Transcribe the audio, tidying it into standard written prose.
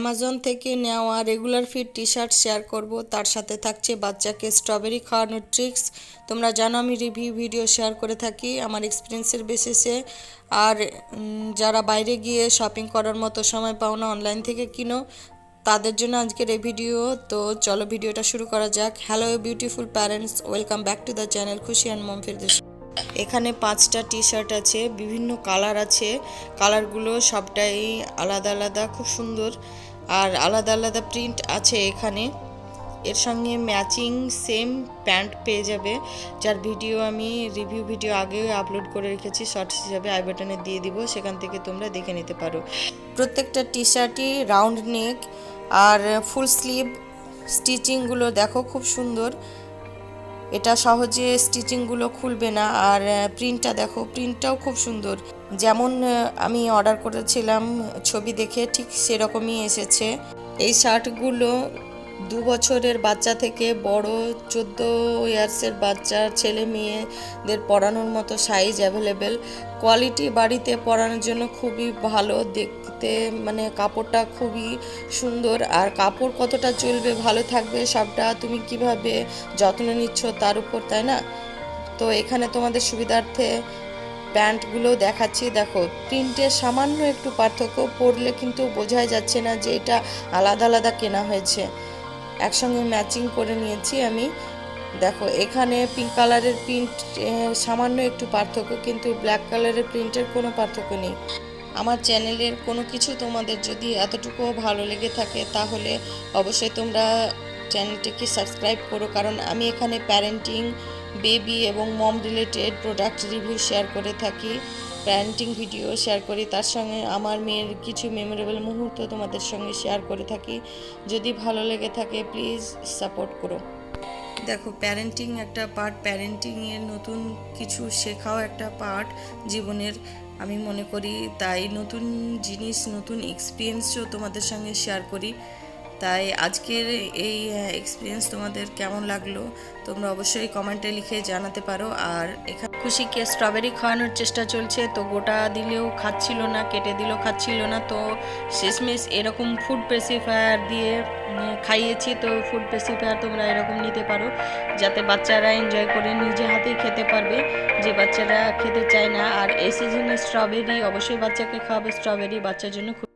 Amazon থেকে নেওয়া regular fit T shirt share করব, তার সাথে থাকছে বাচ্চাকে স্ট্রবেরি খাওয়ানোর ট্রিক্স। তোমরা জানো আমি রিভিউ ভিডিও শেয়ার করে থাকি আমার এক্সপিরিয়েন্সের বেসিসে। আর যারা বাইরে গিয়ে শপিং করার মতো সময় পাও না, অনলাইন থেকে কিনো, তাদের জন্য আজকের এই ভিডিও। তো চলো ভিডিওটা শুরু করা যাক। Hello beautiful parents, welcome back to the channel খুশি অ্যান্ড মম ফিরদৌস। এখানে 5টা টি শার্ট আছে, বিভিন্ন কালার আছে, কালারগুলো সবটাই আলাদা আলাদা, খুব সুন্দর। আর আলাদা আলাদা প্রিন্ট আছে এখানে। এর সঙ্গে ম্যাচিং সেম প্যান্ট পেয়ে যাবে, যার ভিডিও আমি রিভিউ ভিডিও আগেও আপলোড করে রেখেছি, শর্টস হিসাবে আই বাটনে দিয়ে দিব, সেখান থেকে তোমরা দেখে নিতে পারো। প্রত্যেকটা টি শার্টই রাউন্ড নেক আর ফুল স্লিভ। স্টিচিংগুলো দেখো খুব সুন্দর, এটা সহজে স্টিচিংগুলো খুলবে না। আর প্রিন্টটা দেখো, প্রিন্টটাও খুব সুন্দর, যেমন আমি অর্ডার করেছিলাম ছবি দেখে ঠিক সেরকমই এসেছে। এই শার্টগুলো 2 বছরের বাচ্চা থেকে বড় 14 ইয়ার্সের বাচ্চার ছেলে মেয়েদের পরানোর মতো সাইজ অ্যাভেলেবেল। কোয়ালিটি বাড়িতে পরানোর জন্য খুবই ভালো দেখতে, মানে কাপড়টা খুবই সুন্দর। আর কাপড় কতটা চলবে, ভালো থাকবে, সবটা তুমি কিভাবে যত্ন নিচ্ছ তার উপর, তাই না? তো এখানে তোমাদের সুবিধার্থে প্যান্টগুলো দেখাচ্ছি। দেখো প্রিন্টের সামান্য একটু পার্থক্য, পরলে কিন্তু বোঝাই যাচ্ছে না যে এটা আলাদা আলাদা কেনা হয়েছে, একসঙ্গে ম্যাচিং করে নিয়েছি আমি। দেখো এখানে পিঙ্ক কালারের প্রিন্ট সামান্য একটু পার্থক্য, কিন্তু ব্ল্যাক কালারের প্রিন্টের কোনো পার্থক্য নেই। আমার চ্যানেলের কোনো কিছু তোমাদের যদি এতটুকুও ভালো লেগে থাকে তাহলে অবশ্যই তোমরা চ্যানেলটিকে সাবস্ক্রাইব করো, কারণ আমি এখানে প্যারেন্টিং, বেবি এবং মম রিলেটেড প্রোডাক্ট রিভিউ শেয়ার করে থাকি, প্যারেন্টিং ভিডিও শেয়ার করি, তার সঙ্গে আমার মেয়ের কিছু মেমোরেবল মুহূর্ত তোমাদের সঙ্গে শেয়ার করে থাকি। যদি ভালো লেগে থাকে প্লিজ সাপোর্ট করো। দেখো প্যারেন্টিং একটা পার্ট, প্যারেন্টিংয়ের নতুন কিছু শেখাও একটা পার্ট জীবনের, আমি মনে করি। তাই নতুন জিনিস, নতুন এক্সপিরিয়েন্সও তোমাদের সঙ্গে শেয়ার করি। তাই আজকের এই এক্সপিরিয়েন্স তোমাদের কেমন লাগলো তোমরা অবশ্যই কমেন্টে লিখে জানাতে পারো। আর এখানে খুশিকে স্ট্রবেরি খাওয়ানোর চেষ্টা চলছে, তো গোটা দিলেও খাচ্ছিল না, কেটে দিলেও খাচ্ছিল না, তো শেষমেশ এরকম ফুড পেসিফায়ার দিয়ে খাইয়েছি। তো ফুড পেসিফায়ার তোমরা এরকম নিতে পারো, যাতে বাচ্চারা এনজয় করে নিজে হাতেই খেতে পারবে, যে বাচ্চারা খেতে চায় না। আর এই সিজনে স্ট্রবেরি অবশ্যই বাচ্চাকে খাওয়াবে, স্ট্রবেরি বাচ্চার জন্য খুব